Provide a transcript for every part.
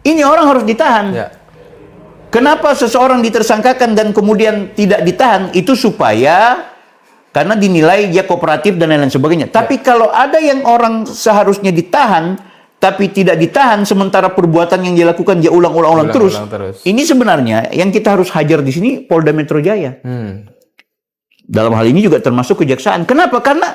Ini orang harus ditahan. Ya. Kenapa seseorang ditersangkakan dan kemudian tidak ditahan? Itu supaya karena dinilai dia kooperatif dan lain-lain sebagainya. Tapi kalau ada yang orang seharusnya ditahan tapi tidak ditahan, sementara perbuatan yang dilakukan dia ulang-ulang terus. Ini sebenarnya yang kita harus hajar di sini Polda Metro Jaya. Dalam hal ini juga termasuk kejaksaan. Kenapa? Karena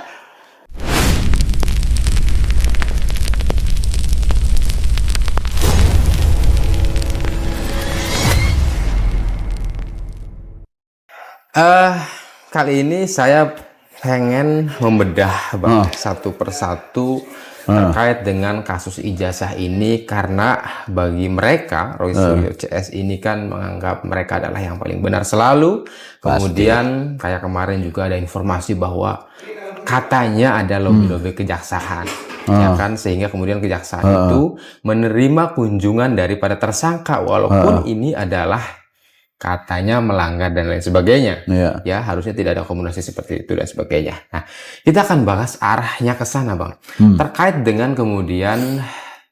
kali ini saya pengen membedah satu persatu terkait dengan kasus ijazah ini, karena bagi mereka Roy Suryo CS ini kan menganggap mereka adalah yang paling benar selalu. Kemudian kayak kemarin juga ada informasi bahwa katanya ada lobby-lobby kejaksaan, ya kan, sehingga kemudian kejaksaan itu menerima kunjungan daripada tersangka walaupun ini adalah katanya melanggar dan lain sebagainya. Ya, harusnya tidak ada komunikasi seperti itu dan sebagainya. Nah, kita akan bahas arahnya ke sana, Bang. Terkait dengan kemudian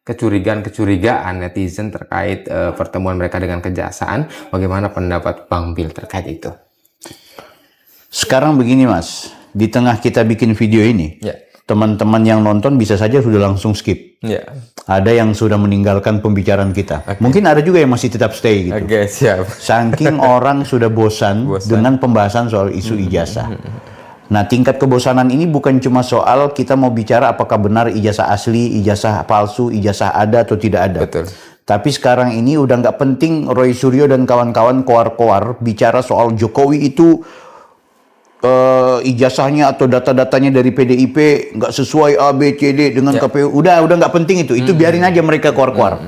kecurigaan netizen terkait pertemuan mereka dengan kejaksaan. Bagaimana pendapat Bang Bil terkait itu? Sekarang begini, Mas. Di tengah kita bikin video ini, teman-teman yang nonton bisa saja sudah langsung skip. Ada yang sudah meninggalkan pembicaraan kita. Mungkin ada juga yang masih tetap stay gitu. Siap. Saking orang sudah bosan dengan pembahasan soal isu ijazah. Nah, tingkat kebosanan ini bukan cuma soal kita mau bicara apakah benar ijazah asli, ijazah palsu, ijazah ada atau tidak ada. Betul. Tapi sekarang ini udah nggak penting Roy Suryo dan kawan-kawan koar-koar bicara soal Jokowi itu ijazahnya atau data-datanya dari PDIP nggak sesuai A, B, C, D dengan KPU. Udah nggak penting itu. Itu biarin aja mereka koar-koar.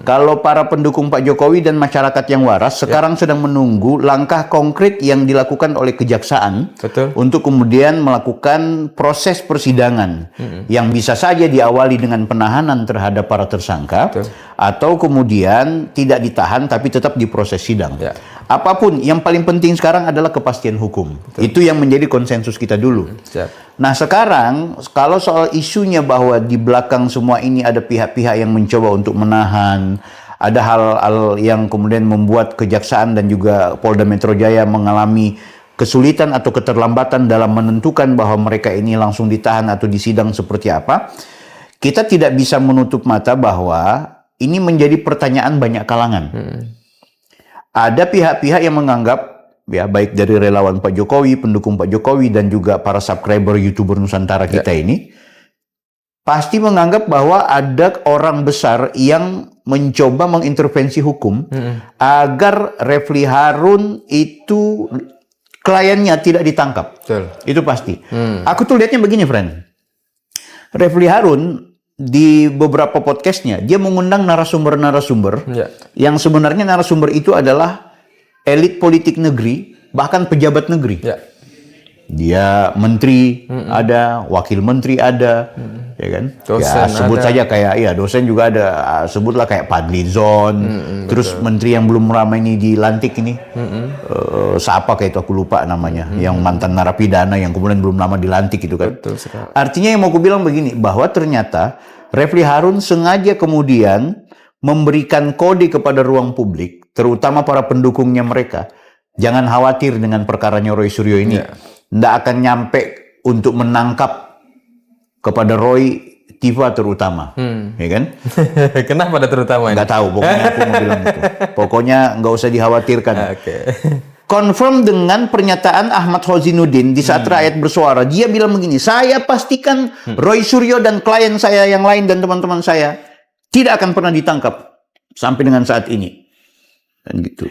Kalau para pendukung Pak Jokowi dan masyarakat yang waras sekarang sedang menunggu langkah konkret yang dilakukan oleh kejaksaan untuk kemudian melakukan proses persidangan yang bisa saja diawali dengan penahanan terhadap para tersangka atau kemudian tidak ditahan tapi tetap diproses sidang. Apapun, yang paling penting sekarang adalah kepastian hukum. Itu yang menjadi konsensus kita dulu. Nah, sekarang kalau soal isunya bahwa di belakang semua ini ada pihak-pihak yang mencoba untuk menahan, ada hal-hal yang kemudian membuat kejaksaan dan juga Polda Metro Jaya mengalami kesulitan atau keterlambatan dalam menentukan bahwa mereka ini langsung ditahan atau disidang seperti apa, kita tidak bisa menutup mata bahwa ini menjadi pertanyaan banyak kalangan. Ada pihak-pihak yang menganggap, ya baik dari relawan Pak Jokowi, pendukung Pak Jokowi, dan juga para subscriber YouTuber Nusantara kita ini, pasti menganggap bahwa ada orang besar yang mencoba mengintervensi hukum agar Refli Harun itu kliennya tidak ditangkap. Itu pasti. Aku tuh lihatnya begini, friend. Refli Harun di beberapa podcastnya dia mengundang narasumber-narasumber yang sebenarnya narasumber itu adalah elit politik negeri, bahkan pejabat negeri. Dia menteri ada, wakil menteri ada, ya kan? Dosen ya sebut ada. saja kayak dosen juga ada, sebutlah kayak Fadlizon, terus menteri yang belum lama ini dilantik ini, siapa kayak itu aku lupa namanya, yang mantan narapidana yang kemudian belum lama dilantik itu kan. Artinya yang mau aku bilang begini, bahwa ternyata Refli Harun sengaja kemudian memberikan kode kepada ruang publik, terutama para pendukungnya mereka. Jangan khawatir dengan perkaranya Roy Suryo ini. Nggak akan nyampe untuk menangkap kepada Roy Tiva terutama, ya kan? Kenapa ada terutama ini? Nggak tahu, pokoknya aku mau bilang itu. Pokoknya nggak usah dikhawatirkan. Confirm dengan pernyataan Ahmad Hozinuddin di saat rakyat bersuara. Dia bilang begini, saya pastikan Roy Suryo dan klien saya yang lain dan teman-teman saya tidak akan pernah ditangkap sampai dengan saat ini. Dan gitu.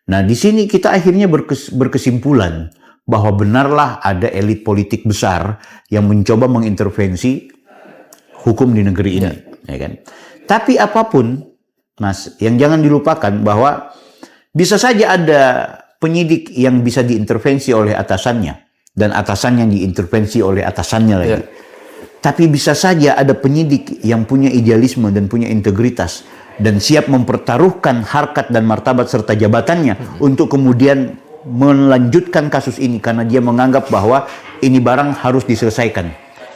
Nah, di sini kita akhirnya berkesimpulan bahwa benarlah ada elit politik besar yang mencoba mengintervensi hukum di negeri ini, ya kan? Tapi apapun, Mas, yang jangan dilupakan bahwa bisa saja ada penyidik yang bisa diintervensi oleh atasannya dan atasannya diintervensi oleh atasannya lagi. Tapi bisa saja ada penyidik yang punya idealisme dan punya integritas dan siap mempertaruhkan harkat dan martabat serta jabatannya untuk kemudian melanjutkan kasus ini karena dia menganggap bahwa ini barang harus diselesaikan.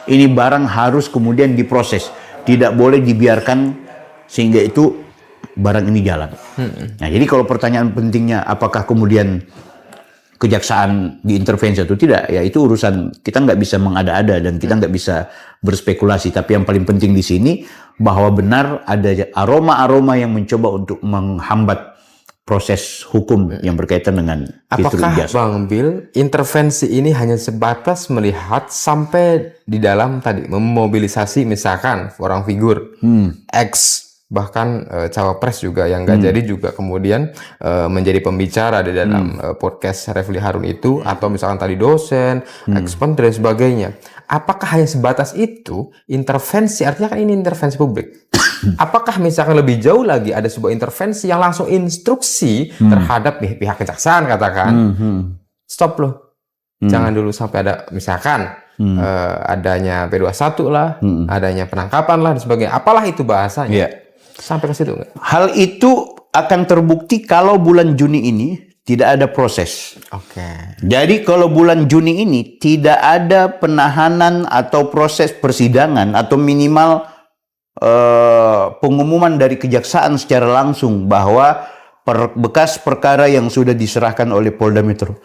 Ini barang harus kemudian diproses. Tidak boleh dibiarkan sehingga itu barang ini jalan. Nah, jadi kalau pertanyaan pentingnya apakah kemudian kejaksaan diintervensi atau tidak, ya itu urusan kita nggak bisa mengada-ada dan kita nggak bisa berspekulasi. Tapi yang paling penting di sini bahwa benar ada aroma-aroma yang mencoba untuk menghambat proses hukum yang berkaitan dengan fitur Apakah ijazah. Bang Bill, intervensi ini hanya sebatas melihat sampai di dalam tadi memobilisasi misalkan orang figur X, bahkan cawapres juga yang nggak jadi juga kemudian menjadi pembicara di dalam podcast Refli Harun itu, atau misalkan tadi dosen, ex-menteri dan sebagainya. Apakah hanya sebatas itu intervensi? Artinya kan ini intervensi publik. Apakah misalkan lebih jauh lagi ada sebuah intervensi yang langsung instruksi terhadap pihak kejaksaan katakan, stop loh, jangan dulu sampai ada misalkan adanya P21 lah, adanya penangkapan lah dan sebagainya. Apalah itu bahasanya. Iya. Sampai ke situ nggak? Hal itu akan terbukti kalau bulan Juni ini tidak ada proses. Oke. Jadi kalau bulan Juni ini tidak ada penahanan atau proses persidangan atau minimal pengumuman dari kejaksaan secara langsung bahwa berkas perkara yang sudah diserahkan oleh Polda Metro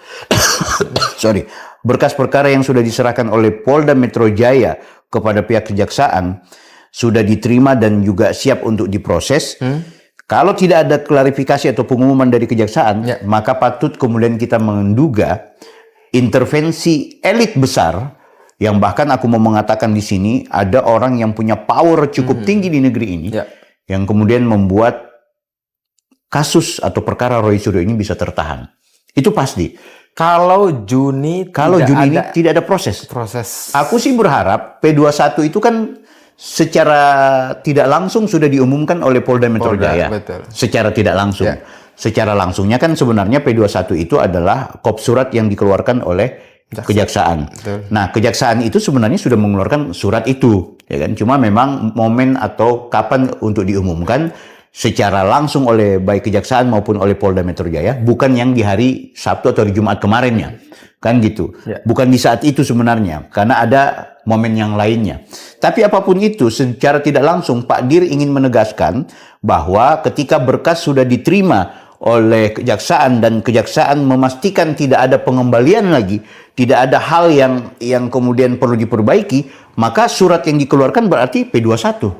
berkas perkara yang sudah diserahkan oleh Polda Metro Jaya kepada pihak kejaksaan sudah diterima dan juga siap untuk diproses. Kalau tidak ada klarifikasi atau pengumuman dari kejaksaan, maka patut kemudian kita menduga intervensi elit besar yang bahkan aku mau mengatakan di sini ada orang yang punya power cukup tinggi di negeri ini yang kemudian membuat kasus atau perkara Roy Suryo ini bisa tertahan. Itu pasti. Kalau Juni ini tidak ada proses. Aku sih berharap P21 itu kan secara tidak langsung sudah diumumkan oleh Polda Metro Jaya. Betul. Secara tidak langsung. Secara langsungnya kan sebenarnya P21 itu adalah kop surat yang dikeluarkan oleh kejaksaan. Betul. Nah, kejaksaan itu sebenarnya sudah mengeluarkan surat itu, ya kan? Cuma memang momen atau kapan untuk diumumkan secara langsung oleh baik kejaksaan maupun oleh Polda Metro Jaya, bukan yang di hari Sabtu atau di Jumat kemarinnya. Kan gitu. Bukan di saat itu sebenarnya, karena ada momen yang lainnya. Tapi apapun itu, secara tidak langsung Pak Dir ingin menegaskan bahwa ketika berkas sudah diterima oleh kejaksaan dan kejaksaan memastikan tidak ada pengembalian lagi, tidak ada hal yang kemudian perlu diperbaiki, maka surat yang dikeluarkan berarti P21.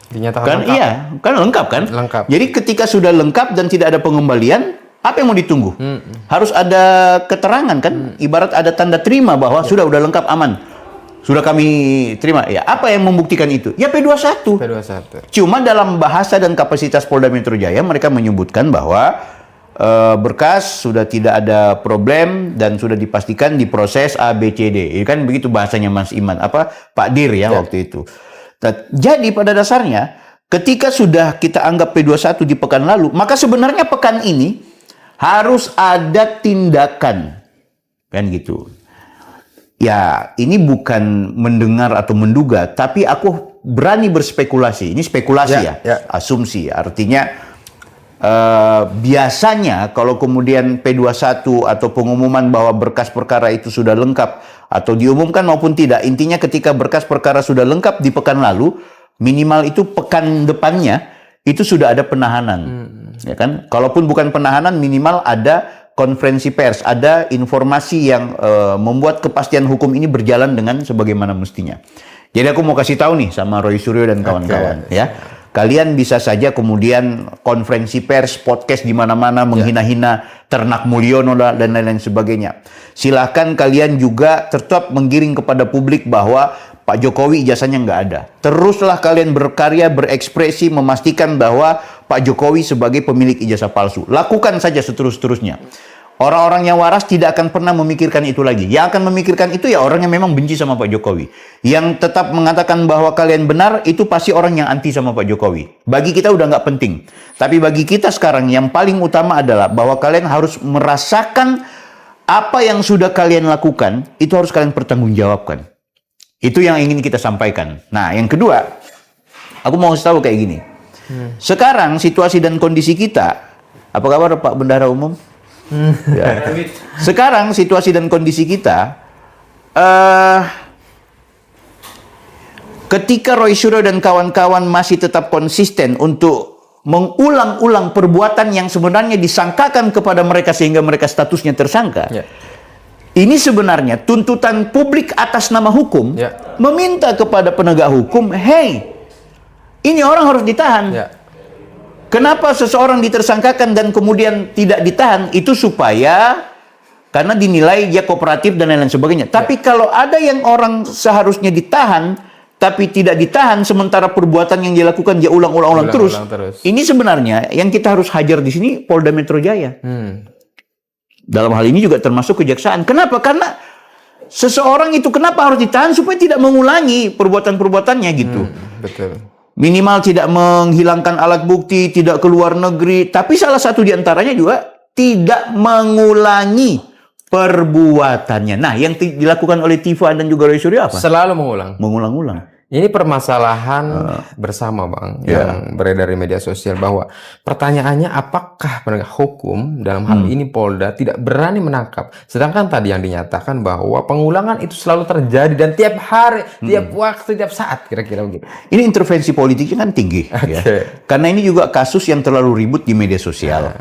Dinyatakan Kan lengkap. iya, kan lengkap kan? Lengkap. Jadi ketika sudah lengkap dan tidak ada pengembalian, apa yang mau ditunggu? Harus ada keterangan kan? Ibarat ada tanda terima bahwa sudah lengkap, aman. Sudah kami terima. Ya, apa yang membuktikan itu? Ya P21. Cuma dalam bahasa dan kapasitas Polda Metro Jaya mereka menyebutkan bahwa berkas sudah tidak ada problem dan sudah dipastikan diproses A, B, C, D. Ya, kan begitu bahasanya Mas Iman, Pak Dir waktu itu. Jadi pada dasarnya ketika sudah kita anggap P21 di pekan lalu, maka sebenarnya pekan ini harus ada tindakan. Kan gitu. Ya, ini bukan mendengar atau menduga, tapi aku berani berspekulasi. Ini spekulasi asumsi. Artinya biasanya kalau kemudian P21 atau pengumuman bahwa berkas perkara itu sudah lengkap atau diumumkan maupun tidak, intinya ketika berkas perkara sudah lengkap di pekan lalu, minimal itu pekan depannya itu sudah ada penahanan. Ya kan? Kalaupun bukan penahanan, minimal ada konferensi pers, ada informasi yang membuat kepastian hukum ini berjalan dengan sebagaimana mestinya. Jadi aku mau kasih tahu nih sama Roy Suryo dan kawan-kawan, ya. Kalian bisa saja kemudian konferensi pers, podcast di mana-mana menghina-hina Ternak Mulyono dan lain-lain sebagainya. Silahkan kalian juga tetap menggiring kepada publik bahwa Pak Jokowi ijazahnya nggak ada. Teruslah kalian berkarya, berekspresi, memastikan bahwa Pak Jokowi sebagai pemilik ijazah palsu. Lakukan saja seterus-terusnya. Orang-orang yang waras tidak akan pernah memikirkan itu lagi. Yang akan memikirkan itu ya orang yang memang benci sama Pak Jokowi. Yang tetap mengatakan bahwa kalian benar, itu pasti orang yang anti sama Pak Jokowi. Bagi kita udah nggak penting. Tapi bagi kita sekarang yang paling utama adalah bahwa kalian harus merasakan apa yang sudah kalian lakukan, itu harus kalian pertanggungjawabkan. Itu yang ingin kita sampaikan. Nah, yang kedua, aku mau kasih tahu kayak gini. Sekarang situasi dan kondisi kita, apa kabar Pak Bendahara Umum? Ya. Sekarang situasi dan kondisi kita, ketika Roy Suryo dan kawan-kawan masih tetap konsisten untuk mengulang-ulang perbuatan yang sebenarnya disangkakan kepada mereka sehingga mereka statusnya tersangka. Ya. Ini sebenarnya tuntutan publik atas nama hukum meminta kepada penegak hukum, hey, ini orang harus ditahan. Ya. Kenapa seseorang ditersangkakan dan kemudian tidak ditahan? Itu supaya karena dinilai dia kooperatif dan lain-lain sebagainya. Tapi kalau ada yang orang seharusnya ditahan tapi tidak ditahan sementara perbuatan yang dilakukan dia ulang-ulang terus. Ini sebenarnya yang kita harus hajar di sini Polda Metro Jaya. Dalam hal ini juga termasuk kejaksaan. Kenapa? Karena seseorang itu kenapa harus ditahan supaya tidak mengulangi perbuatan-perbuatannya gitu. Betul. Minimal tidak menghilangkan alat bukti, tidak keluar negeri, tapi salah satu di antaranya juga tidak mengulangi perbuatannya. Nah, yang dilakukan oleh Tifa dan juga Roy Suryo apa? Selalu mengulang. Mengulang-ulang. Ini permasalahan bersama, Bang, yang beredar di media sosial bahwa pertanyaannya apakah penegak hukum dalam hal ini Polda tidak berani menangkap. Sedangkan tadi yang dinyatakan bahwa pengulangan itu selalu terjadi dan tiap hari, tiap waktu, tiap saat kira-kira begitu. Ini intervensi politiknya kan tinggi, ya. Karena ini juga kasus yang terlalu ribut di media sosial.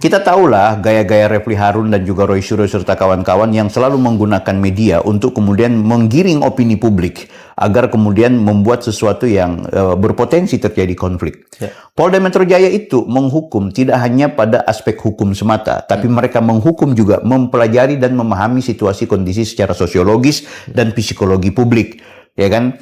Kita tahulah gaya-gaya Refli Harun dan juga Roy Suryo serta kawan-kawan yang selalu menggunakan media untuk kemudian menggiring opini publik agar kemudian membuat sesuatu yang berpotensi terjadi konflik. Polda Metro Jaya itu menghukum tidak hanya pada aspek hukum semata, tapi mereka menghukum juga mempelajari dan memahami situasi kondisi secara sosiologis dan psikologi publik, ya kan?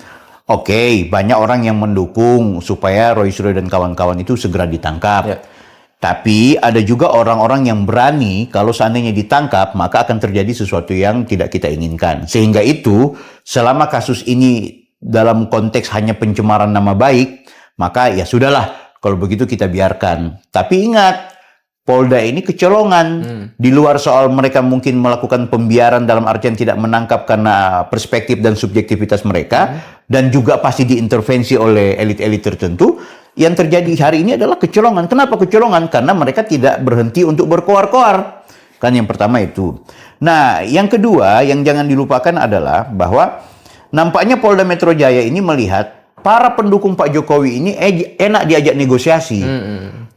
Oke, banyak orang yang mendukung supaya Roy Suryo dan kawan-kawan itu segera ditangkap. Tapi ada juga orang-orang yang berani kalau seandainya ditangkap maka akan terjadi sesuatu yang tidak kita inginkan. Sehingga itu selama kasus ini dalam konteks hanya pencemaran nama baik, maka ya sudahlah kalau begitu kita biarkan. Tapi ingat, Polda ini kecolongan. Di luar soal mereka mungkin melakukan pembiaran dalam artian tidak menangkap karena perspektif dan subjektivitas mereka, dan juga pasti diintervensi oleh elit-elit tertentu. Yang terjadi hari ini adalah kecolongan. Kenapa kecolongan? Karena mereka tidak berhenti untuk berkoar-koar. Kan yang pertama itu. Nah, yang kedua yang jangan dilupakan adalah bahwa nampaknya Polda Metro Jaya ini melihat para pendukung Pak Jokowi ini enak diajak negosiasi.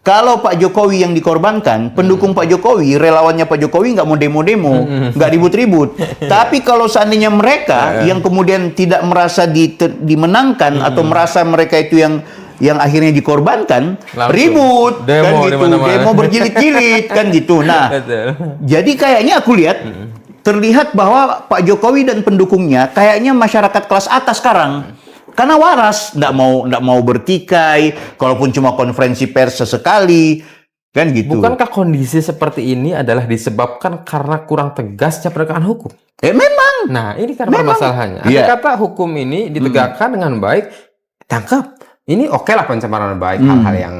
Kalau Pak Jokowi yang dikorbankan, pendukung Pak Jokowi, relawannya Pak Jokowi nggak mau demo-demo, nggak ribut-ribut. Tapi kalau seandainya mereka yang kemudian tidak merasa dimenangkan atau merasa mereka itu yang akhirnya dikorbankan, langsung ribut, demo, kan gitu, demo berjilid-jilid, kan gitu. Nah, jadi kayaknya aku lihat, terlihat bahwa Pak Jokowi dan pendukungnya kayaknya masyarakat kelas atas sekarang. Karena waras, nggak mau bertikai, kalaupun cuma konferensi pers sesekali, kan gitu. Bukankah kondisi seperti ini adalah disebabkan karena kurang tegasnya penegakan hukum? Memang. Nah, ini kan permasalahannya. Andai kata hukum ini ditegakkan dengan baik, tangkap. Ini oke lah pencemaran baik, hal-hal yang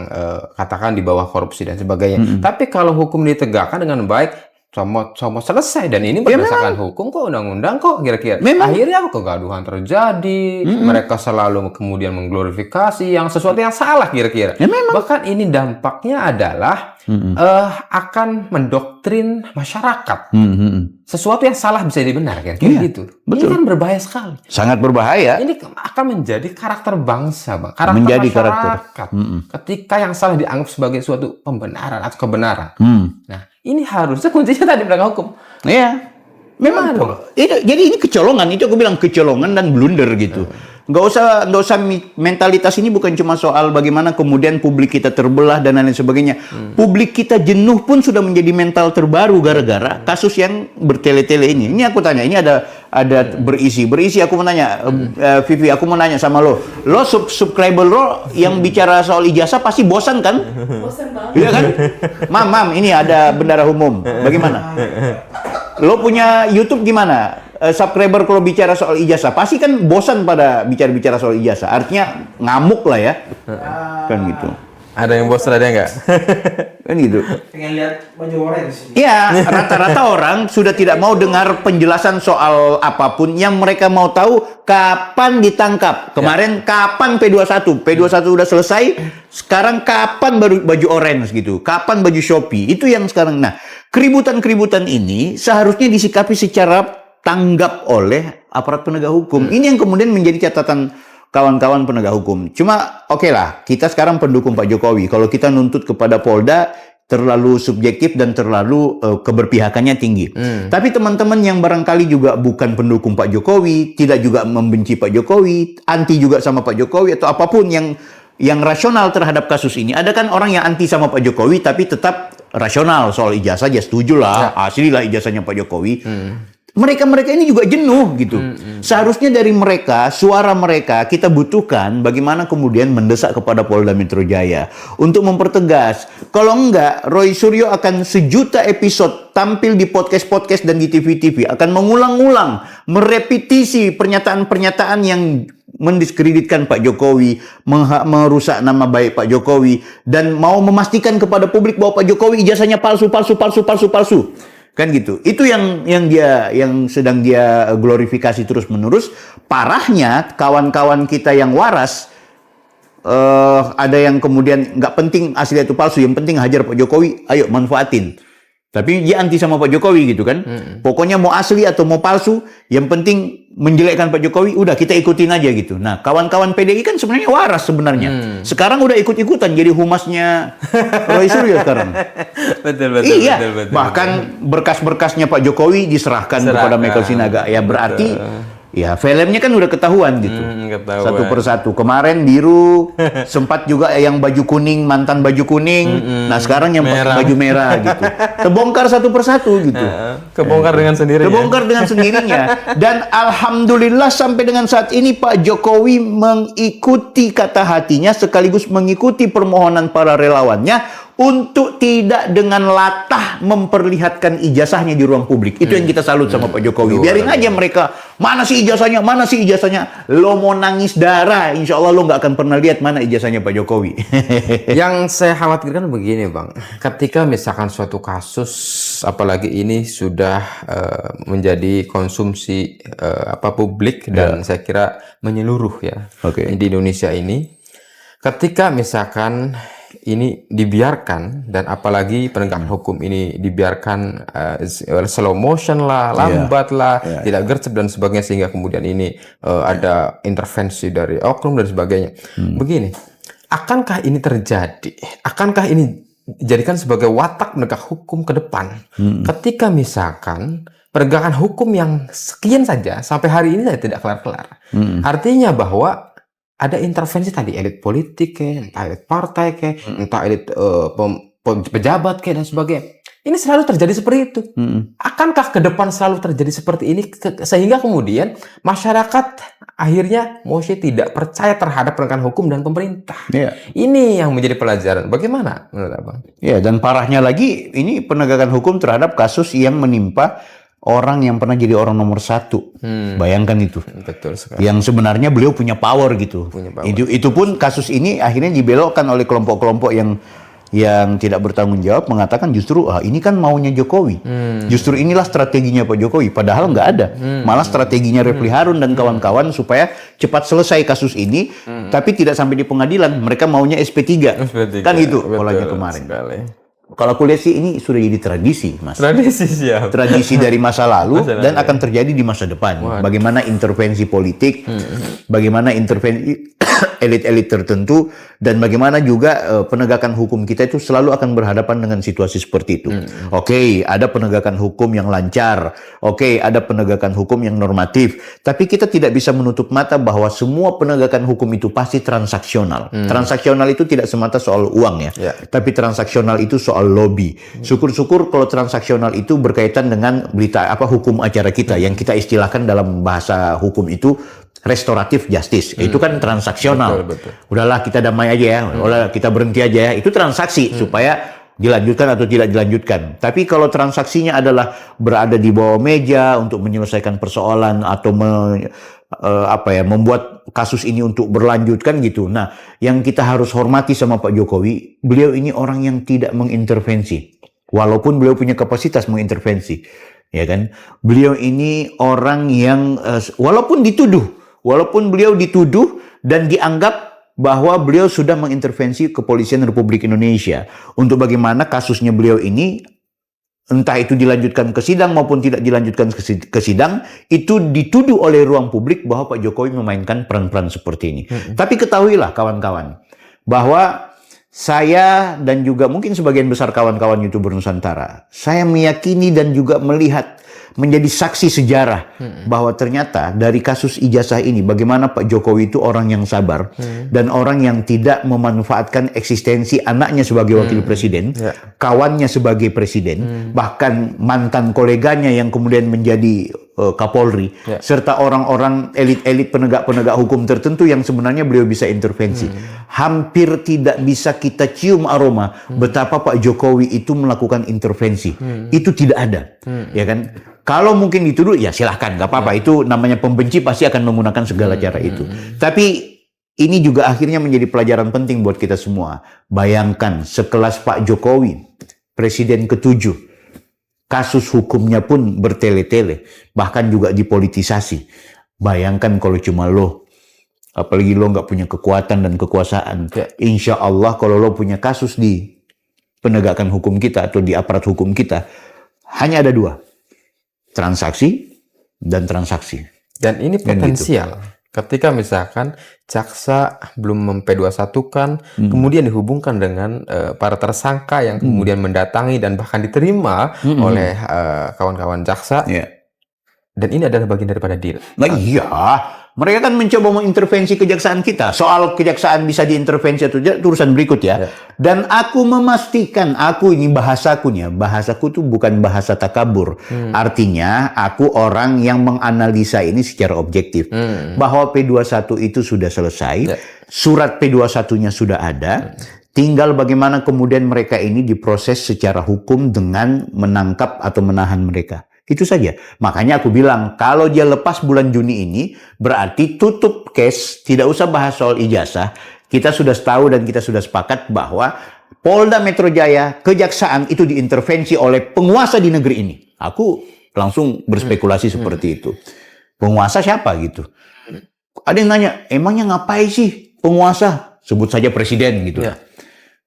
katakan di bawah korupsi dan sebagainya. Tapi kalau hukum ditegakkan dengan baik, comot selesai. Dan ini berdasarkan hukum kok, undang-undang kok, kira-kira. Akhirnya kegaduhan terjadi, mereka selalu kemudian mengglorifikasi yang sesuatu yang salah kira-kira. Bahkan ini dampaknya adalah akan mendoktrin masyarakat. Sesuatu yang salah bisa dibenarkan, kayak gitu. Betul. Ini kan berbahaya sekali. Sangat berbahaya. Ini akan menjadi karakter bangsa, Bang. Karakter menjadi masyarakat. Ketika yang salah dianggap sebagai suatu pembenaran atau kebenaran. Nah, ini harusnya kuncinya tadi penegak hukum. Iya. Memang. Jadi ini kecolongan. Itu aku bilang kecolongan dan blunder gitu. Nggak usah mentalitas ini bukan cuma soal bagaimana kemudian publik kita terbelah dan lain sebagainya. Publik kita jenuh pun sudah menjadi mental terbaru gara-gara kasus yang bertele-tele ini. Ini aku tanya, ini ada berisi aku mau nanya, Vivi, aku mau nanya sama lo subscriber lo yang bicara soal ijazah pasti bosan kan? Bosan banget. Iya kan? Mam, ini ada bendara umum. Bagaimana? Lo punya YouTube gimana? Subscriber kalau bicara soal ijazah pasti kan bosan pada bicara soal ijazah. Artinya ngamuk lah ya. Kan gitu. Ada yang bosan, ada nggak? Kan gitu. Pengen lihat baju orange. Iya, rata-rata orang sudah tidak mau dengar penjelasan soal apapun. Yang mereka mau tahu kapan ditangkap. Kemarin kapan P21? P21 udah selesai. Sekarang kapan baru baju orange gitu? Kapan baju Shopee? Itu yang sekarang. Nah, keributan-keributan ini seharusnya disikapi secara tanggap oleh aparat penegak hukum. Ini yang kemudian menjadi catatan kawan-kawan penegak hukum. Cuma oke lah, kita sekarang pendukung Pak Jokowi. Kalau kita nuntut kepada Polda terlalu subjektif dan terlalu keberpihakannya tinggi. Tapi teman-teman yang barangkali juga bukan pendukung Pak Jokowi, tidak juga membenci Pak Jokowi, anti juga sama Pak Jokowi atau apapun yang rasional terhadap kasus ini. Ada kan orang yang anti sama Pak Jokowi tapi tetap rasional soal ijazah, ya setuju lah, asli lah ijazahnya Pak Jokowi. Mereka-mereka ini juga jenuh gitu. Seharusnya dari mereka, suara mereka kita butuhkan bagaimana kemudian mendesak kepada Polda Metro Jaya untuk mempertegas. Kalau enggak, Roy Suryo akan sejuta episode tampil di podcast-podcast dan di TV-TV, akan mengulang-ulang, merepetisi pernyataan-pernyataan yang mendiskreditkan Pak Jokowi, merusak nama baik Pak Jokowi, dan mau memastikan kepada publik bahwa Pak Jokowi ijazahnya palsu. Kan gitu. Itu yang sedang dia glorifikasi terus-menerus. Parahnya kawan-kawan kita yang waras, ada yang kemudian nggak penting asli itu palsu, yang penting hajar Pak Jokowi, ayo manfaatin. Tapi dia anti sama Pak Jokowi gitu kan. Pokoknya mau asli atau mau palsu, yang penting menjelekkan Pak Jokowi, udah kita ikutin aja gitu. Nah, kawan-kawan PDI kan sebenarnya waras sebenarnya. Sekarang udah ikut-ikutan jadi humasnya Roy Suryo sekarang. Betul. Iya, bahkan berkas-berkasnya Pak Jokowi diserahkan kepada Michael Sinaga. Ya berarti ya filmnya kan udah ketahuan gitu. Ketahuan. Satu persatu. Kemarin biru, sempat juga yang baju kuning, mantan baju kuning. Nah sekarang yang pakai baju merah gitu. Terbongkar satu persatu gitu. Kebongkar dengan sendirinya. Terbongkar dengan sendirinya. Dan alhamdulillah sampai dengan saat ini Pak Jokowi mengikuti kata hatinya sekaligus mengikuti permohonan para relawannya untuk tidak dengan latah memperlihatkan ijazahnya di ruang publik. Itu yang kita salut sama Pak Jokowi. Biarin aja mereka, mana sih ijazahnya? Lo mau nangis darah, insya Allah lo nggak akan pernah lihat mana ijazahnya Pak Jokowi. Yang saya khawatirkan begini Bang, ketika misalkan suatu kasus, apalagi ini sudah menjadi konsumsi publik dan saya kira menyeluruh ya di Indonesia ini, ketika misalkan ini dibiarkan dan apalagi penegakan hukum ini dibiarkan slow motion lah, lambat lah, tidak gercep dan sebagainya sehingga kemudian ini ada intervensi dari oknum dan sebagainya. Begini, akankah ini terjadi? Akankah ini dijadikan sebagai watak penegak hukum ke depan? Ketika misalkan penegakan hukum yang sekian saja sampai hari ini tidak kelar-kelar. Artinya bahwa ada intervensi tadi elit politik entah elit partai entah elit pejabat dan sebagainya. Ini selalu terjadi seperti itu. Akankah ke depan selalu terjadi seperti ini sehingga kemudian masyarakat akhirnya tidak percaya terhadap penegakan hukum dan pemerintah? Ini yang menjadi pelajaran. Bagaimana menurut Abang? Ya, dan parahnya lagi ini penegakan hukum terhadap kasus yang menimpa orang yang pernah jadi orang nomor 1. Bayangkan itu. Betul sekali. Yang sebenarnya beliau punya power gitu. Itu pun kasus ini akhirnya dibelokkan oleh kelompok-kelompok yang tidak bertanggung jawab, mengatakan justru ini kan maunya Jokowi. Justru inilah strateginya Pak Jokowi. Padahal nggak ada. Malah strateginya Refli Harun dan kawan-kawan supaya cepat selesai kasus ini, tapi tidak sampai di pengadilan. Mereka maunya SP3. Kan itu polanya kemarin. Sekali. Kalau aku lihat sih ini sudah jadi tradisi, Mas. Tradisi siap. Tradisi dari masa lalu dan akan terjadi di masa depan. Bagaimana intervensi politik, bagaimana intervensi elit-elit tertentu, dan bagaimana juga penegakan hukum kita itu selalu akan berhadapan dengan situasi seperti itu. Oke, ada penegakan hukum yang lancar. Oke, ada penegakan hukum yang normatif. Tapi kita tidak bisa menutup mata bahwa semua penegakan hukum itu pasti transaksional. Transaksional itu tidak semata soal uang ya. Tapi transaksional itu soal lobby. Syukur-syukur kalau transaksional itu berkaitan dengan berita hukum acara kita yang kita istilahkan dalam bahasa hukum itu restoratif justice. Itu kan transaksional. Betul. Udahlah kita damai aja ya. Udahlah kita berhenti aja ya. Itu transaksi supaya dilanjutkan atau tidak dilanjutkan. Tapi kalau transaksinya adalah berada di bawah meja untuk menyelesaikan persoalan atau membuat kasus ini untuk berlanjutkan gitu. Nah, yang kita harus hormati sama Pak Jokowi, beliau ini orang yang tidak mengintervensi. Walaupun beliau punya kapasitas mengintervensi, ya kan? Beliau ini orang yang walaupun beliau dituduh dan dianggap bahwa beliau sudah mengintervensi kepolisian Republik Indonesia untuk bagaimana kasusnya beliau ini entah itu dilanjutkan ke sidang maupun tidak dilanjutkan ke sidang, itu dituduh oleh ruang publik bahwa Pak Jokowi memainkan peran-peran seperti ini. Tapi ketahuilah kawan-kawan, bahwa saya dan juga mungkin sebagian besar kawan-kawan YouTuber Nusantara, saya meyakini dan juga melihat menjadi saksi sejarah bahwa ternyata dari kasus ijazah ini bagaimana Pak Jokowi itu orang yang sabar dan orang yang tidak memanfaatkan eksistensi anaknya sebagai wakil presiden, kawannya sebagai presiden, bahkan mantan koleganya yang kemudian menjadi Kapolri, serta orang-orang elit-elit penegak-penegak hukum tertentu yang sebenarnya beliau bisa intervensi. Hampir tidak bisa kita cium aroma betapa Pak Jokowi itu melakukan intervensi. Itu tidak ada, ya kan? Kalau mungkin dituduh, ya silahkan, nggak apa-apa. Itu namanya pembenci pasti akan menggunakan segala cara itu. Tapi ini juga akhirnya menjadi pelajaran penting buat kita semua. Bayangkan sekelas Pak Jokowi, Presiden ke-7, kasus hukumnya pun bertele-tele, bahkan juga dipolitisasi. Bayangkan kalau cuma lo, apalagi lo nggak punya kekuatan dan kekuasaan. Insya Allah kalau lo punya kasus di penegakan hukum kita atau di aparat hukum kita, hanya ada dua. Transaksi dan transaksi. Dan ini potensial. Ketika misalkan jaksa belum memp21-kan, kemudian dihubungkan dengan para tersangka yang kemudian mendatangi dan bahkan diterima oleh kawan-kawan jaksa. Dan ini adalah bagian daripada deal. Nah iya, mereka kan mencoba mengintervensi kejaksaan kita. Soal kejaksaan bisa diintervensi atau tidak, itu urusan berikut ya. Dan aku memastikan, ini bahasaku tuh bukan bahasa takabur. Artinya, aku orang yang menganalisa ini secara objektif. Bahwa P21 itu sudah selesai, surat P21-nya sudah ada, tinggal bagaimana kemudian mereka ini diproses secara hukum dengan menangkap atau menahan mereka. Itu saja. Makanya aku bilang, kalau dia lepas bulan Juni ini, berarti tutup case, tidak usah bahas soal ijazah. Kita sudah tahu dan kita sudah sepakat bahwa Polda Metro Jaya, kejaksaan itu diintervensi oleh penguasa di negeri ini. Aku langsung berspekulasi seperti itu. Penguasa siapa gitu? Ada yang nanya, emangnya ngapain sih penguasa? Sebut saja presiden gitu.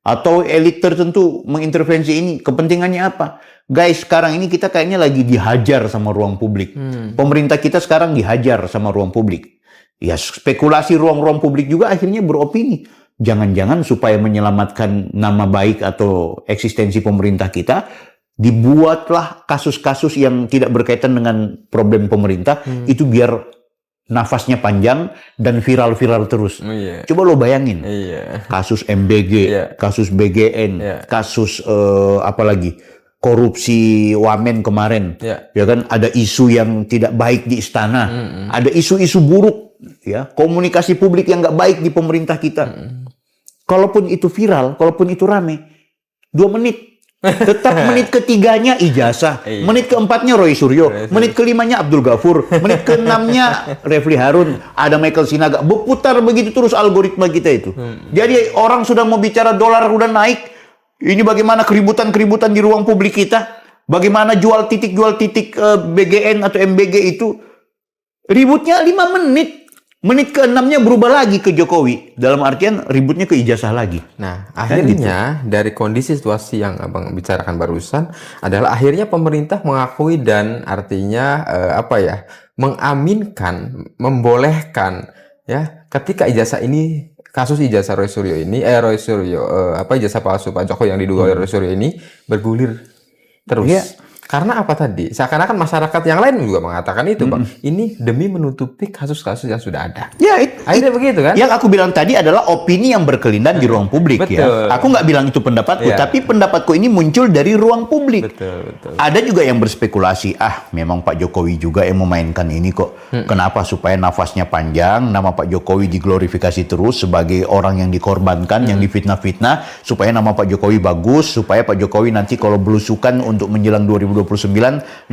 Atau elit tertentu mengintervensi ini, kepentingannya apa? Guys, sekarang ini kita kayaknya lagi dihajar sama ruang publik. Pemerintah kita sekarang dihajar sama ruang publik. Ya, spekulasi ruang-ruang publik juga akhirnya beropini. Jangan-jangan supaya menyelamatkan nama baik atau eksistensi pemerintah kita, dibuatlah kasus-kasus yang tidak berkaitan dengan problem pemerintah, itu biar nafasnya panjang dan viral-viral terus. Coba lo bayangin, kasus MBG, kasus BGN, kasus apa lagi? Korupsi Wamen kemarin, ya kan, ada isu yang tidak baik di istana, ada isu-isu buruk, ya, komunikasi publik yang nggak baik di pemerintah kita. Kalaupun itu viral, kalaupun itu rame, 2 menit, tetap menit ketiganya ijazah, menit keempatnya Roy Suryo, menit kelimanya Abdul Ghafur, menit keenamnya Refli Harun, ada Michael Sinaga, berputar begitu terus algoritma kita itu. Jadi orang sudah mau bicara dolar udah naik. Ini bagaimana keributan-keributan di ruang publik kita? Bagaimana jual titik BGN atau MBG itu? Ributnya 5 menit. Menit ke-6-nya berubah lagi ke Jokowi. Dalam artian ributnya ke ijazah lagi. Nah, akhirnya dari kondisi situasi yang Abang bicarakan barusan adalah akhirnya pemerintah mengakui dan artinya mengaminkan, membolehkan ya ketika ijazah ini, kasus ijazah Roy Suryo ini, ijazah palsu Pak Jokowi yang diduga oleh Roy Suryo ini bergulir terus. Karena apa tadi? Seakan-akan masyarakat yang lain juga mengatakan itu, Bang. Ini demi menutupi kasus-kasus yang sudah ada. Ya, akhirnya begitu kan? Yang aku bilang tadi adalah opini yang berkelindan di ruang publik. Ya. Aku nggak bilang itu pendapatku, tapi pendapatku ini muncul dari ruang publik. Ada juga yang berspekulasi, memang Pak Jokowi juga yang memainkan ini kok. Kenapa? Supaya nafasnya panjang, nama Pak Jokowi diglorifikasi terus sebagai orang yang dikorbankan, yang difitnah-fitnah, supaya nama Pak Jokowi bagus, supaya Pak Jokowi nanti kalau belusukan untuk menjelang 2029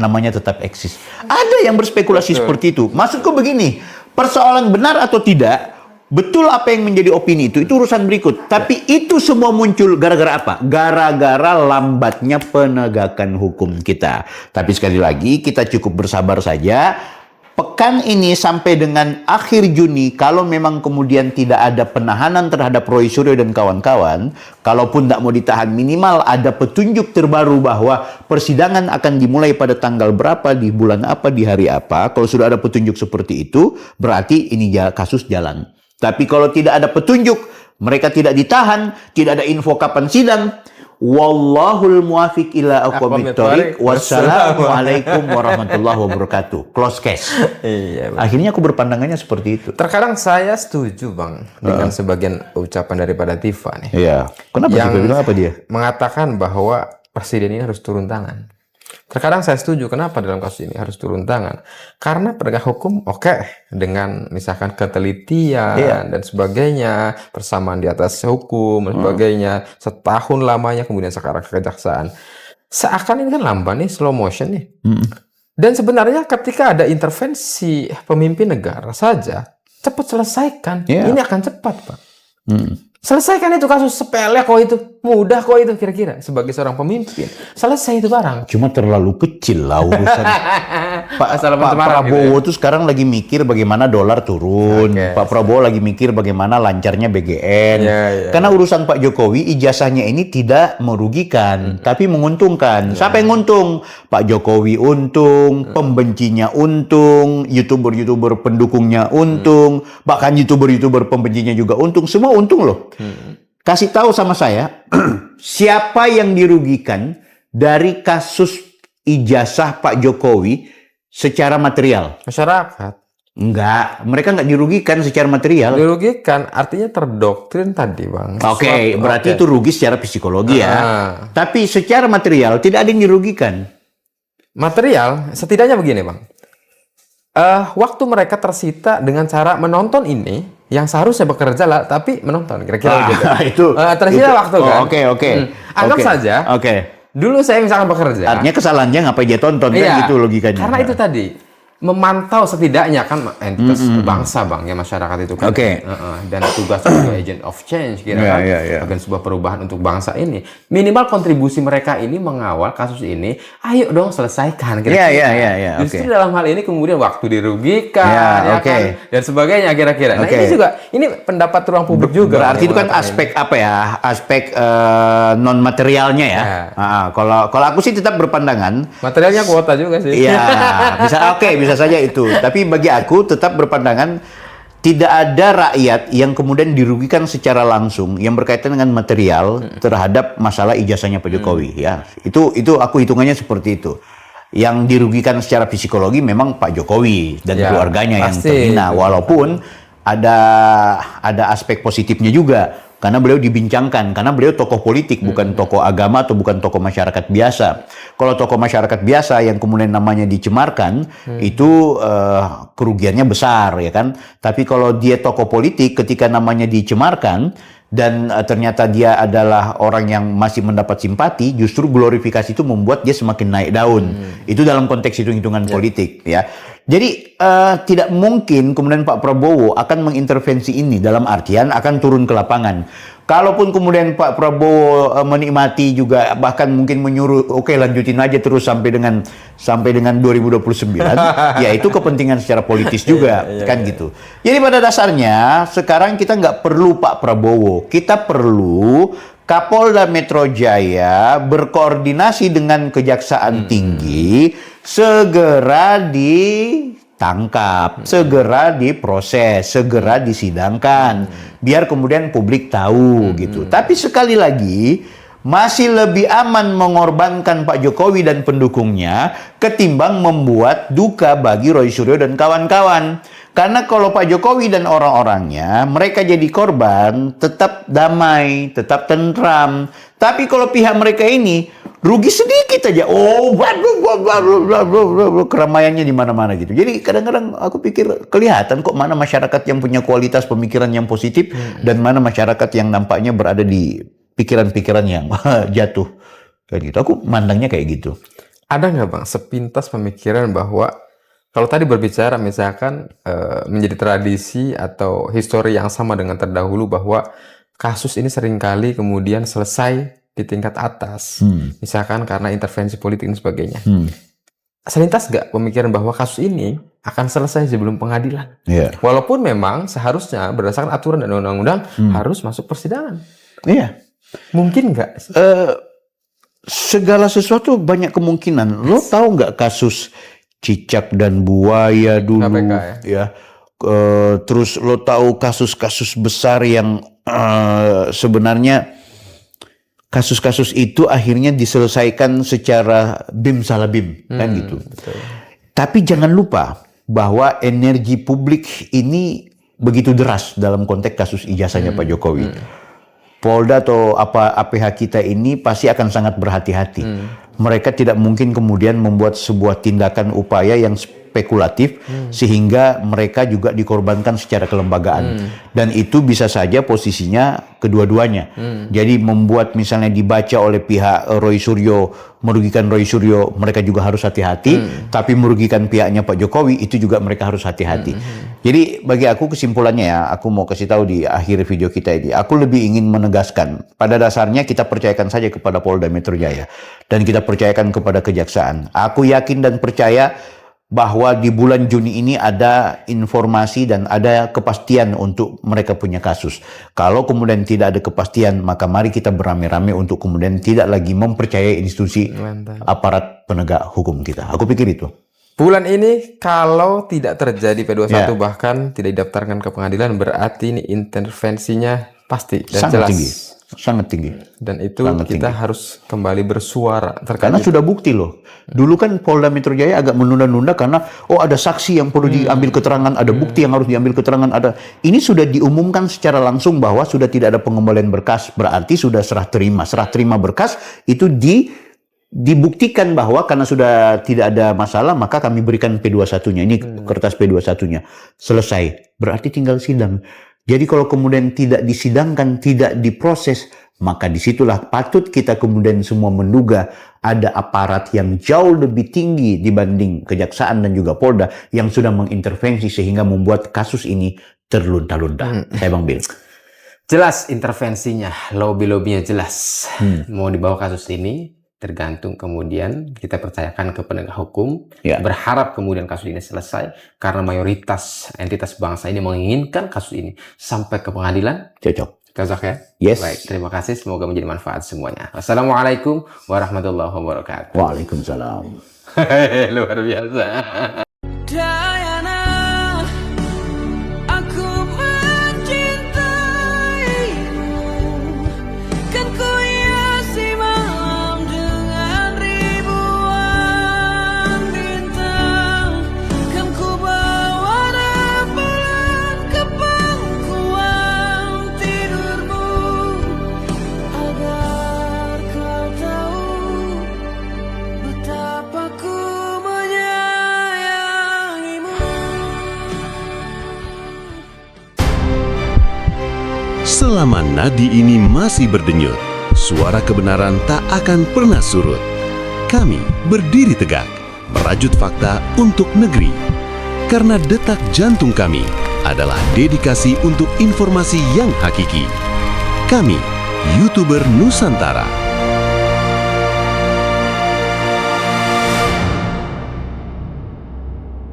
namanya tetap eksis. Ada yang berspekulasi seperti itu. Maksudku begini, persoalan benar atau tidak, betul apa yang menjadi opini itu urusan berikut. Tapi itu semua muncul gara-gara apa? Gara-gara lambatnya penegakan hukum kita. Tapi sekali lagi, kita cukup bersabar saja. pekan ini sampai dengan akhir Juni, kalau memang kemudian tidak ada penahanan terhadap Roy Suryo dan kawan-kawan, kalaupun tidak mau ditahan, minimal ada petunjuk terbaru bahwa persidangan akan dimulai pada tanggal berapa, di bulan apa, di hari apa. Kalau sudah ada petunjuk seperti itu, berarti ini kasus jalan. Tapi kalau tidak ada petunjuk, mereka tidak ditahan, tidak ada info kapan sidang, wallahul muwafiq ila aqwamit thoriq. Wassalamualaikum warahmatullahi wabarakatuh. Close case. Iya, Bang. Akhirnya aku berpandangannya seperti itu. Terkadang saya setuju, Bang, dengan sebagian ucapan daripada Tifa nih. Iya. Kenapa Yang Tifa bilang apa dia? mengatakan bahwa presiden ini harus turun tangan. Terkadang saya setuju, kenapa dalam kasus ini harus turun tangan? Karena penegak hukum dengan misalkan ketelitian dan sebagainya, persamaan di atas hukum dan sebagainya, setahun lamanya kemudian sekarang kejaksaan. Seakan ini kan lamban nih, slow motion nih. Dan sebenarnya ketika ada intervensi pemimpin negara saja, cepat selesaikan. Ini akan cepat, Pak. Selesaikan itu kasus sepele kok, itu mudah kok, itu kira-kira sebagai seorang pemimpin selesai itu barang. Cuma terlalu kecil lah urusan. Pak Prabowo tuh sekarang lagi mikir bagaimana dolar turun. Pak Prabowo lagi mikir bagaimana lancarnya BGN. Karena urusan Pak Jokowi, ijazahnya ini tidak merugikan, tapi menguntungkan. Siapa yang untung? Pak Jokowi untung, pembencinya untung, YouTuber-YouTuber pendukungnya untung, bahkan YouTuber-YouTuber pembencinya juga untung. Semua untung loh. Kasih tahu sama saya, siapa yang dirugikan dari kasus ijazah Pak Jokowi secara material? Masyarakat. Enggak, mereka nggak dirugikan secara material. Dirugikan, artinya terdoktrin tadi, Bang. Oke, berarti itu rugi secara psikologi ya. Tapi secara material tidak ada yang dirugikan. Material, setidaknya begini, Bang. Waktu mereka tersita dengan cara menonton ini, yang seharusnya bekerja lah, tapi menonton, kira-kira gitu. Tersita waktu kan? Oke. Anggap saja. Dulu saya misalkan bekerja. Artinya kesalahannya ngapain dia tonton kan gitu logikanya. Karena itu tadi memantau setidaknya kan entitas bangsa, Bang, ya, masyarakat itu kan. Dan tugas sebagai agent of change kira-kira akan sebuah perubahan untuk bangsa ini. Minimal kontribusi mereka ini mengawal kasus ini, ayo dong selesaikan kira-kira. Justru dalam hal ini kemudian waktu dirugikan kan, dan sebagainya kira-kira. Nah, ini juga pendapat ruang publik juga. Berarti itu kan aspek apa ya? Aspek non materialnya ya. Kalau aku sih tetap berpandangan materialnya kuota juga sih. Iya, bisa saja itu. Tapi bagi aku tetap berpandangan tidak ada rakyat yang kemudian dirugikan secara langsung yang berkaitan dengan material terhadap masalah ijazahnya Pak Jokowi ya. Itu aku hitungannya seperti itu. Yang dirugikan secara psikologi memang Pak Jokowi dan keluarganya yang terhina, walaupun ada aspek positifnya juga. Karena beliau dibincangkan, karena beliau tokoh politik, bukan tokoh agama atau bukan tokoh masyarakat biasa. Kalau tokoh masyarakat biasa yang kemudian namanya dicemarkan, itu kerugiannya besar, ya kan? Tapi kalau dia tokoh politik, ketika namanya dicemarkan, dan ternyata dia adalah orang yang masih mendapat simpati, justru glorifikasi itu membuat dia semakin naik daun. Itu dalam konteks hitung-hitungan politik, ya. Jadi tidak mungkin kemudian Pak Prabowo akan mengintervensi ini dalam artian akan turun ke lapangan. Kalaupun kemudian Pak Prabowo menikmati juga, bahkan mungkin menyuruh oke, lanjutin aja terus sampai dengan 2029, ya itu kepentingan secara politis juga kan gitu. Jadi pada dasarnya sekarang kita nggak perlu Pak Prabowo, kita perlu Kapolda Metro Jaya berkoordinasi dengan Kejaksaan Tinggi segera ditangkap, segera diproses, segera disidangkan, biar kemudian publik tahu gitu. Tapi sekali lagi masih lebih aman mengorbankan Pak Jokowi dan pendukungnya ketimbang membuat duka bagi Roy Suryo dan kawan-kawan. Karena kalau Pak Jokowi dan orang-orangnya, mereka jadi korban, tetap damai, tetap tentram. Tapi kalau pihak mereka ini rugi sedikit aja, keramaiannya di mana-mana gitu. Jadi kadang-kadang aku pikir kelihatan kok mana masyarakat yang punya kualitas pemikiran yang positif dan mana masyarakat yang nampaknya berada di pikiran-pikiran yang jatuh. Kayak gitu. Aku mandangnya kayak gitu. Ada nggak, Bang, sepintas pemikiran bahwa kalau tadi berbicara misalkan menjadi tradisi atau histori yang sama dengan terdahulu bahwa kasus ini seringkali kemudian selesai di tingkat atas, misalkan karena intervensi politik dan sebagainya. Selintas nggak pemikiran bahwa kasus ini akan selesai sebelum pengadilan. Iya. Walaupun memang seharusnya berdasarkan aturan dan undang-undang harus masuk persidangan. Iya. Mungkin nggak? Segala sesuatu banyak kemungkinan. Lo tahu nggak kasus cicak dan buaya dulu? KPK ya. Terus lo tahu kasus-kasus besar yang sebenarnya kasus-kasus itu akhirnya diselesaikan secara bim salah bim, kan gitu. Betul. Tapi jangan lupa bahwa energi publik ini begitu deras dalam konteks kasus ijazahnya Pak Jokowi. Polda atau APH kita ini pasti akan sangat berhati-hati. Mereka tidak mungkin kemudian membuat sebuah tindakan upaya yang spekulatif sehingga mereka juga dikorbankan secara kelembagaan. Dan itu bisa saja posisinya kedua-duanya. Jadi membuat misalnya dibaca oleh pihak Roy Suryo, merugikan Roy Suryo, mereka juga harus hati-hati. Tapi merugikan pihaknya Pak Jokowi, itu juga mereka harus hati-hati. Jadi bagi aku kesimpulannya ya, aku mau kasih tahu di akhir video kita ini, aku lebih ingin menegaskan, pada dasarnya kita percayakan saja kepada Polda Metro Jaya dan kita percayakan kepada kejaksaan. Aku yakin dan percaya bahwa di bulan Juni ini ada informasi dan ada kepastian untuk mereka punya kasus. Kalau kemudian tidak ada kepastian, maka mari kita beramai-ramai untuk kemudian tidak lagi mempercayai institusi aparat penegak hukum kita. Aku pikir itu. Bulan ini kalau tidak terjadi P21 bahkan tidak didaftarkan ke pengadilan, berarti ini intervensinya pasti dan Sangat jelas. tinggi. Sangat tinggi. Dan itu Sangat kita harus kembali bersuara terkait Karena sudah bukti loh. Dulu kan Polda Metro Jaya agak menunda-nunda karena ada saksi yang perlu diambil keterangan, ada bukti yang harus diambil keterangan, ada. Ini sudah diumumkan secara langsung bahwa sudah tidak ada pengembalian berkas, berarti sudah serah terima. Serah terima berkas itu dibuktikan bahwa karena sudah tidak ada masalah, maka kami berikan P21-nya. Ini kertas P21-nya. Selesai. Berarti tinggal sidang. Jadi kalau kemudian tidak disidangkan, tidak diproses, maka disitulah patut kita kemudian semua menduga ada aparat yang jauh lebih tinggi dibanding kejaksaan dan juga Polda yang sudah mengintervensi sehingga membuat kasus ini terlunta-lunta. Saya Bang Bil. jelas intervensinya, lobby-lobbynya jelas. Mau dibawa kasus ini tergantung kemudian kita percayakan ke penegak hukum, berharap kemudian kasus ini selesai karena mayoritas entitas bangsa ini menginginkan kasus ini sampai ke pengadilan. Cocok ya? Yes. Baik, terima kasih, semoga menjadi manfaat semuanya. Wassalamualaikum warahmatullahi wabarakatuh. Waalaikumsalam. Luar biasa. Diana, aku mencintaimu. Kan ku hiasi malam dengan ribuan bintang. Kan ku bawa rembulan ke pangkuan tidurmu, agar kau tahu betapa ku menyayangimu. Selama nadi ini masih berdenyut, suara kebenaran tak akan pernah surut. Kami berdiri tegak, merajut fakta untuk negeri. Karena detak jantung kami adalah dedikasi untuk informasi yang hakiki. Kami, YouTuber Nusantara.